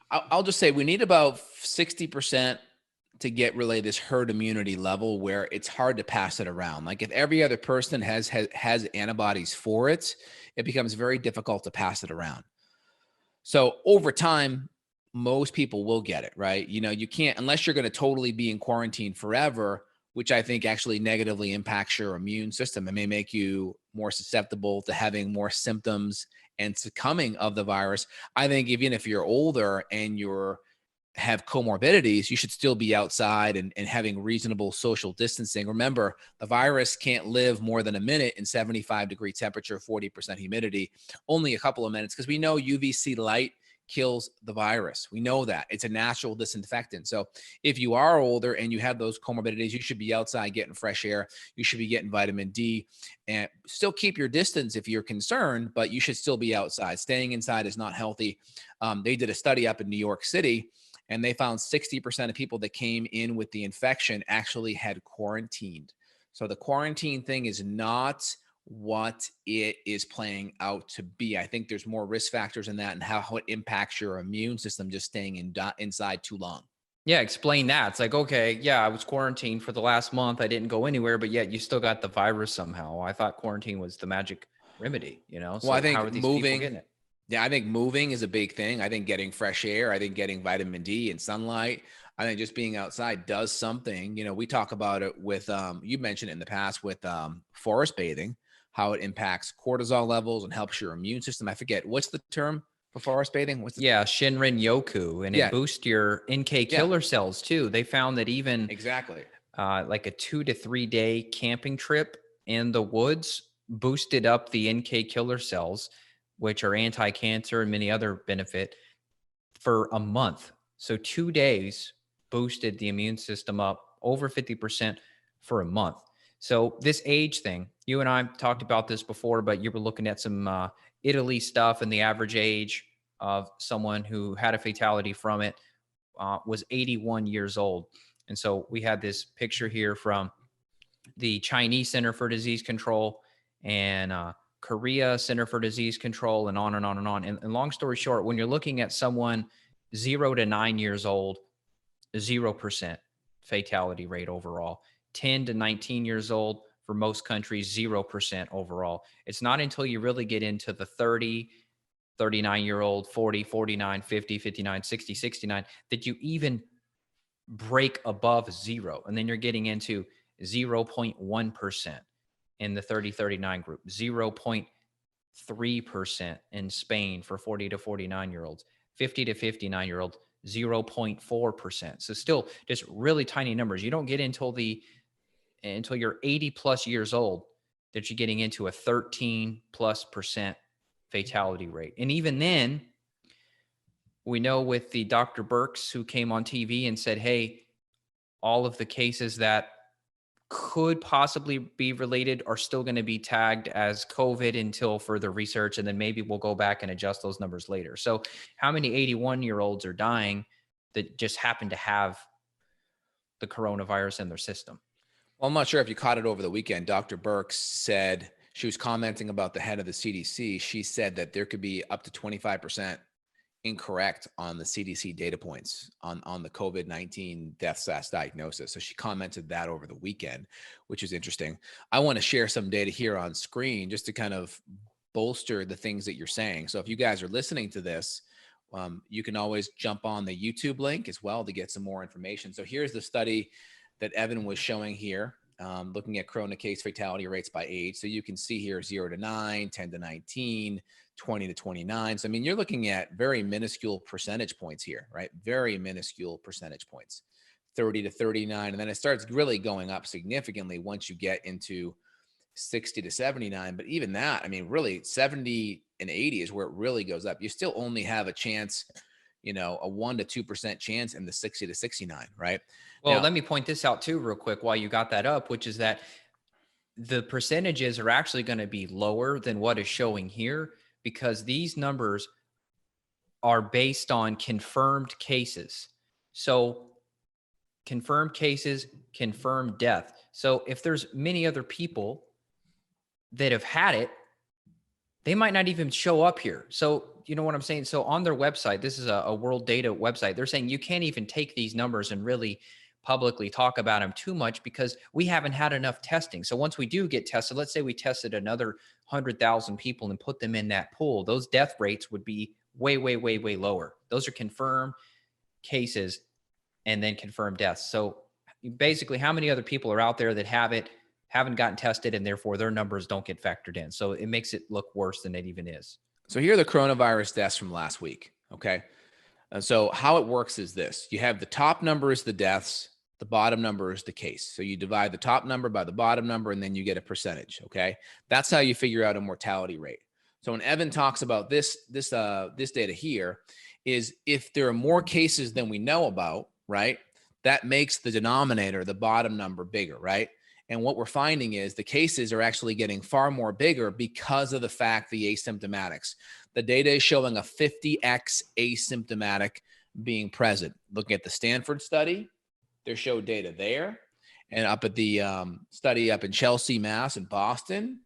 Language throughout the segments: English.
I'll just say we need about 60% to get really this herd immunity level where it's hard to pass it around. Like if every other person has antibodies for it, it becomes very difficult to pass it around. So over time, most people will get it, right? You know, you can't, unless you're going to totally be in quarantine forever, which I think actually negatively impacts your immune system. It may make you more susceptible to having more symptoms and succumbing of the virus. I think even if you're older and you're have comorbidities, you should still be outside and having reasonable social distancing. Remember, the virus can't live more than a minute in 75-degree temperature, 40% humidity, only a couple of minutes, because we know UVC light kills the virus. We know that. It's a natural disinfectant. So if you are older and you have those comorbidities, you should be outside getting fresh air. You should be getting vitamin D and still keep your distance if you're concerned, but you should still be outside. Staying inside is not healthy. They did a study up in New York City, and they found 60% of people that came in with the infection actually had quarantined. So the quarantine thing is not what it is playing out to be. I think there's more risk factors in that and how it impacts your immune system just staying inside too long. Yeah, explain that. It's like, okay, yeah, I was quarantined for the last month. I didn't go anywhere, but yet you still got the virus somehow. I thought quarantine was the magic remedy, you know? Well, I So how think are these people moving, getting it? yeah, I think moving is a big thing. I think getting fresh air, I think getting vitamin D and sunlight, I think just being outside does something. You know, we talk about it with, you mentioned it in the past with forest bathing, how it impacts cortisol levels and helps your immune system. I forget, what's the term for forest bathing? What's the, Yeah, Shinrin-yoku, and it yeah, boosts your NK yeah, killer cells too. They found that even exactly. like a 2 to 3 day camping trip in the woods boosted up the NK killer cells, which are anti-cancer and many other benefit for a month. So 2 days boosted the immune system up over 50% for a month. So this age thing, you and I talked about this before, but you were looking at some Italy stuff, and the average age of someone who had a fatality from it was 81 years old. And so we had this picture here from the Chinese Center for Disease Control and Korea Center for Disease Control, and on and on and on. And long story short, when you're looking at someone 0 to 9 years old, 0% fatality rate overall. 10 to 19 years old, for most countries, 0% overall. It's not until you really get into the 30, 39-year-old, 40, 49, 50, 59, 60, 69 that you even break above zero. And then you're getting into 0.1% in the 30-39 group, 0.3% in Spain for 40 to 49-year-olds, 50 to 59-year-old, 0.4%. So still just really tiny numbers. You don't get until you're 80 plus years old that you're getting into a 13+% fatality rate. And even then, we know with the Dr. Birx who came on TV and said, hey, all of the cases that could possibly be related are still going to be tagged as COVID until further research. And then maybe we'll go back and adjust those numbers later. So how many 81-year-olds are dying that just happen to have the coronavirus in their system? Well, I'm not sure if you caught it over the weekend. Dr. Birx said she was commenting about the head of the CDC. She said that there could be up to 25% incorrect on the CDC data points on the COVID-19 death/diagnosis. So she commented that over the weekend, which is interesting. I want to share some data here on screen just to kind of bolster the things that you're saying. So if you guys are listening to this, you can always jump on the YouTube link as well to get some more information. So here's the study that Evan was showing here, looking at corona case fatality rates by age. So you can see here 0 to 9, 10 to 19, 20 to 29. So, I mean, you're looking at very minuscule percentage points here, right? Very minuscule percentage points, 30 to 39. And then it starts really going up significantly once you get into 60 to 79. But even that, I mean, really 70 and 80 is where it really goes up. You still only have a chance, you know, a 1 to 2% chance in the 60 to 69, right? Well, Now, let me point this out too, real quick, while you got that up, which is that the percentages are actually going to be lower than what is showing here because these numbers are based on confirmed cases. So confirmed cases, confirmed death. So if there's many other people that have had it, they might not even show up here. So you know what I'm saying? So on their website, this is a world data website. They're saying you can't even take these numbers and really publicly talk about them too much because we haven't had enough testing. So once we do get tested, let's say we tested another 100,000 people and put them in that pool, those death rates would be way, way, way, way lower. Those are confirmed cases and then confirmed deaths. So basically, how many other people are out there that have it, haven't gotten tested, and therefore their numbers don't get factored in? So it makes it look worse than it even is. So here are the coronavirus deaths from last week. Okay. So how it works is this: you have the top number is the deaths, the bottom number is the case. So you divide the top number by the bottom number, and then you get a percentage. Okay. That's how you figure out a mortality rate. So when Evan talks about this data here, is if there are more cases than we know about, right? That makes the denominator, the bottom number, bigger, right? And what we're finding is the cases are actually getting far more bigger because of the fact the asymptomatics. The data is showing a 50x asymptomatic being present. Looking at the Stanford study, they show data there. And up at the study up in Chelsea, Mass, in Boston,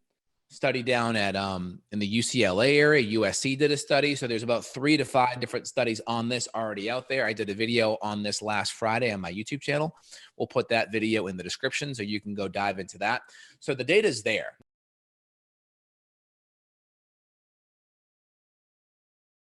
study down at in the UCLA area, USC did a study. So there's about 3 to 5 different studies on this already out there. I did a video on this last Friday on my YouTube channel. We'll put that video in the description so you can go dive into that. So the data is there.